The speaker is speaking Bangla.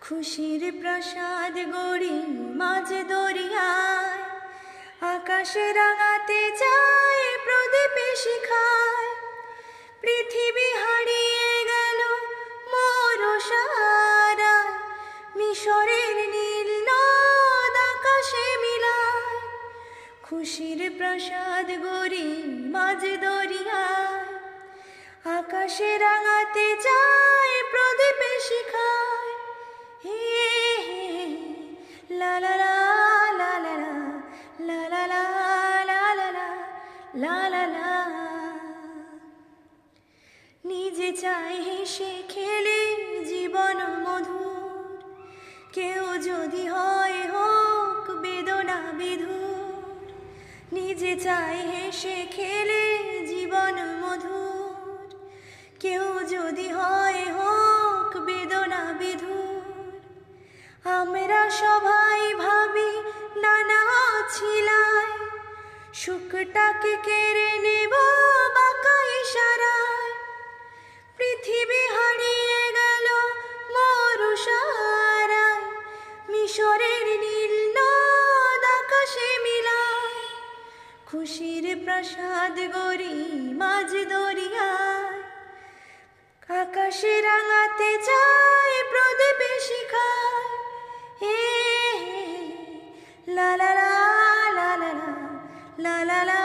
খুশির প্রসাদ গড়ি মাঝে দরিয়ায়, আকাশে রাঙাতে যায় প্রদীপে শিখায়। পৃথিবী হারিয়ে গেল মরসারায়, মিশরের নীল নদ আকাশে মিলায়। খুশির প্রসাদ গড়ি মাঝে দরিয়ায়, আকাশে রাঙাতে যায় প্রদীপে শিখায়। হে হে লা লা লা লা লা লা লা লা লা লা লা লা লা। নিজে চায় হেসে খেলে জীবন মধুর, কেউ যদি হয় হোক বেদনা বিধুর। নিজে চায় হেসে খেলে জীবন মধুর, কেউ যদি হয় হোক বেদনা বিধুর। আমরা সবাই ভাবি নানা ছিলায়, সুখটাকে কেড়ে নেব বাঁকা ইশারায়। পৃথিবী হারিয়ে গেল মরসারায়, মিশরের নীল নদ আকাশে মিলায়। খুশির প্রসাদ গড়ি মাঝ দরিয়ায়, আকাশে রাঙাতে যায় প্রদীপে শিখায়। হে লা লা লা লা লা লা লা লা।